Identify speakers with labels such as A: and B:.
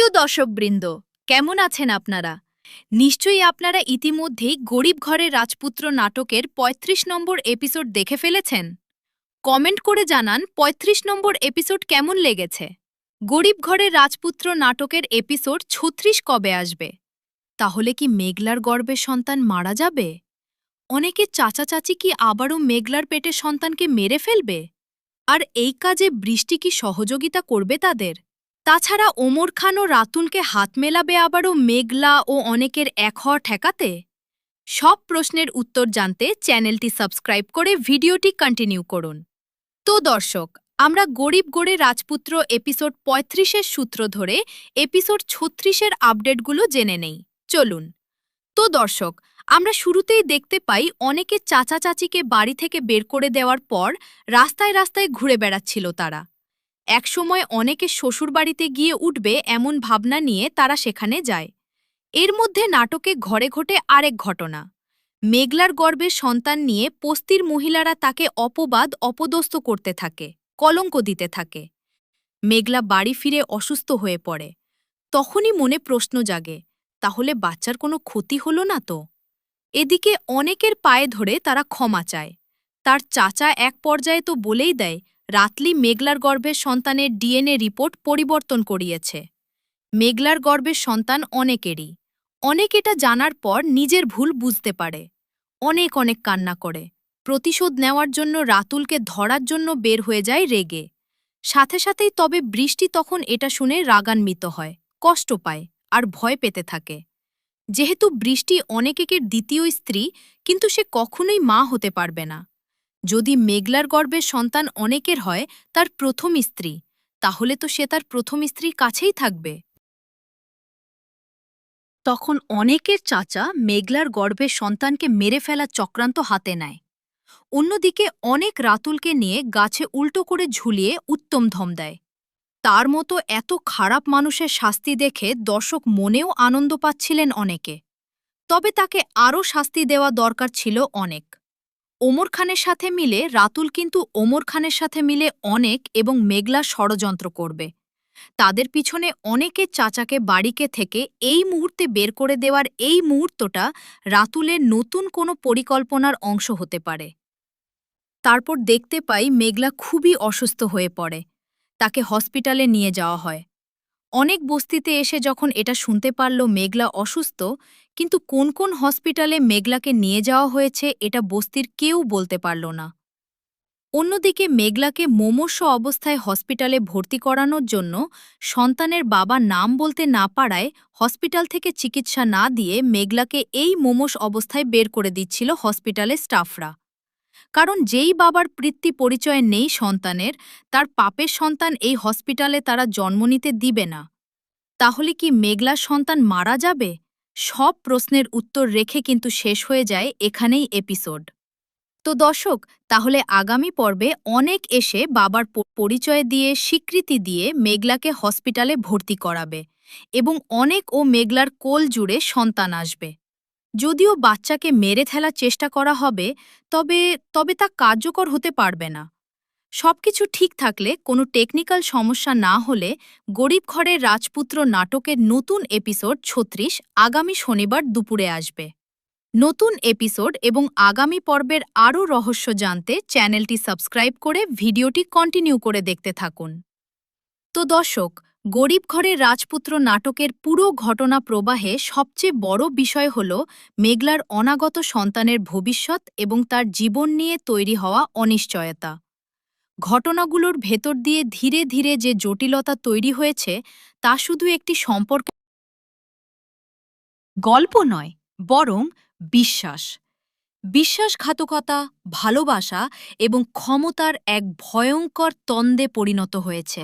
A: দর্শকবৃন্দ, কেমন আছেন আপনারা? নিশ্চয়ই আপনারা ইতিমধ্যেই গরিব ঘরের রাজপুত্র নাটকের ৩৫ নম্বর এপিসোড দেখে ফেলেছেন। কমেন্ট করে জানান ৩৫ নম্বর এপিসোড কেমন লেগেছে। গরিব ঘরের রাজপুত্র নাটকের এপিসোড ৩৬ কবে আসবে? তাহলে কি মেঘলার গর্ভের সন্তান মারা যাবে? অনেকে চাচা চাচি কি আবারও মেঘলার পেটের সন্তানকে মেরে ফেলবে? আর এই কাজে বৃষ্টি কি সহযোগিতা করবে তাদের? তাছাড়া ওমর খান ও রাতুলকে হাত মেলাবে আবারও মেঘলা ও অনেকের এক হওয়া ঠেকাতে? সব প্রশ্নের উত্তর জানতে চ্যানেলটি সাবস্ক্রাইব করে ভিডিওটি কন্টিনিউ করুন। তো দর্শক, আমরা গরিব গড়ে রাজপুত্র এপিসোড ৩৫-এর সূত্র ধরে এপিসোড ৩৬-এর আপডেটগুলো জেনে নেই। চলুন। তো দর্শক, আমরা শুরুতেই দেখতে পাই অনেকে চাচা চাচিকে বাড়ি থেকে বের করে দেওয়ার পর রাস্তায় রাস্তায় ঘুরে বেড়াচ্ছিল তারা। একসময় অনেকে শ্বশুরবাড়িতে গিয়ে উঠবে এমন ভাবনা নিয়ে তারা সেখানে যায়। এর মধ্যে নাটকে ঘরে ঘটে আরেক ঘটনা। মেঘলার গর্ভে সন্তান নিয়ে পস্তির মহিলারা তাকে অপবাদ অপদস্থ করতে থাকে, কলঙ্ক দিতে থাকে। মেঘলা বাড়ি ফিরে অসুস্থ হয়ে পড়ে। তখনই মনে প্রশ্ন জাগে, তাহলে বাচ্চার কোনো ক্ষতি হলো না তো? এদিকে অনেকের পায়ে ধরে তারা ক্ষমা চায়। তার চাচা এক পর্যায়ে তো বলেই দেয় রাতলি মেঘলার গর্ভের সন্তানের ডিএনএ রিপোর্ট পরিবর্তন করিয়েছে। মেঘলার গর্ভের সন্তান অনেকেরই। অনেক এটা জানার পর নিজের ভুল বুঝতে পারে। অনেক অনেক কান্না করে। প্রতিশোধ নেওয়ার জন্য রাতুলকে ধরার জন্য বের হয়ে যায় রেগে। সাথে সাথেই তবে বৃষ্টি তখন এটা শুনে রাগান্বিত হয়, কষ্ট পায় আর ভয় পেতে থাকে। যেহেতু বৃষ্টি অনেকের দ্বিতীয় স্ত্রী, কিন্তু সে কখনোই মা হতে পারবে না। যদি মেঘলার গর্ভের সন্তান অনেকের হয় তার প্রথম স্ত্রী, তাহলে তো সে তার প্রথম স্ত্রীর কাছেই থাকবে। তখন অনেকের চাচা মেঘলার গর্ভের সন্তানকে মেরে ফেলা চক্রান্ত হাতে নেয়। অন্যদিকে অনেক রাতুলকে নিয়ে গাছে উল্টো করে ঝুলিয়ে উত্তম ধম দেয়। তার মতো এত খারাপ মানুষের শাস্তি দেখে দর্শক মনেও আনন্দ পাচ্ছিলেন অনেকে। তবে তাকে আরও শাস্তি দেওয়া দরকার ছিল অনেক। ওমর খানের সাথে মিলে রাতুল কিন্তু ওমর খানের সাথে মিলে অনেক এবং মেঘলা ষড়যন্ত্র করবে। তাদের পিছনে অনেকের চাচাকে বাড়িকে থেকে এই মুহূর্তে বের করে দেওয়ার এই মুহূর্তটা রাতুলের নতুন কোনো পরিকল্পনার অংশ হতে পারে। তারপর দেখতে পাই মেঘলা খুবই অসুস্থ হয়ে পড়ে। তাকে হসপিটালে নিয়ে যাওয়া হয়। অনেক বস্তিতে এসে যখন এটা শুনতে পারল মেঘলা অসুস্থ, কিন্তু কোন কোন হসপিটালে মেঘলাকে নিয়ে যাওয়া হয়েছে এটা বস্তির কেউ বলতে পারল না। অন্যদিকে মেঘলাকে মুমূর্ষু অবস্থায় হসপিটালে ভর্তি করানোর জন্য সন্তানের বাবা নাম বলতে না পারায় হসপিটাল থেকে চিকিৎসা না দিয়ে মেঘলাকে এই মুমূর্ষ অবস্থায় বের করে দিচ্ছিল হসপিটালের স্টাফরা। কারণ যেই বাবার পিতৃ পরিচয় নেই সন্তানের, তার পাপের সন্তান এই হসপিটালে তারা জন্ম নিতে দিবে না। তাহলে কি মেঘলার সন্তান মারা যাবে? সব প্রশ্নের উত্তর রেখে কিন্তু শেষ হয়ে যায় এখানেই এপিসোড। তো দর্শক, তাহলে আগামী পর্বে অনেক এসে বাবার পরিচয় দিয়ে স্বীকৃতি দিয়ে মেঘলাকে হসপিটালে ভর্তি করাবে এবং অনেক ও মেঘলার কোল জুড়ে সন্তান আসবে। যদিও বাচ্চাকে মেরে ফেলার চেষ্টা করা হবে, তবে তবে তা কার্যকর হতে পারবে না। সবকিছু ঠিক থাকলে, কোনো টেকনিক্যাল সমস্যা না হলে গরিব ঘরের রাজপুত্র নাটকের নতুন এপিসোড ৩৬ আগামী শনিবার দুপুরে আসবে। নতুন এপিসোড এবং আগামী পর্বের আরও রহস্য জানতে চ্যানেলটি সাবস্ক্রাইব করে ভিডিওটি কন্টিনিউ করে দেখতে থাকুন। তো দর্শক, গরিব ঘরের রাজপুত্র নাটকের পুরো ঘটনা প্রবাহে সবচেয়ে বড় বিষয় হল মেঘলার অনাগত সন্তানের ভবিষ্যৎ এবং তার জীবন নিয়ে তৈরি হওয়া অনিশ্চয়তা। ঘটনাগুলোর ভেতর দিয়ে ধীরে ধীরে যে জটিলতা তৈরি হয়েছে তা শুধু একটি সম্পর্ক গল্প নয়, বরং বিশ্বাস। বিশ্বাসঘাতকতা, ভালোবাসা এবং ক্ষমতার এক ভয়ঙ্কর দ্বন্দ্বে পরিণত হয়েছে।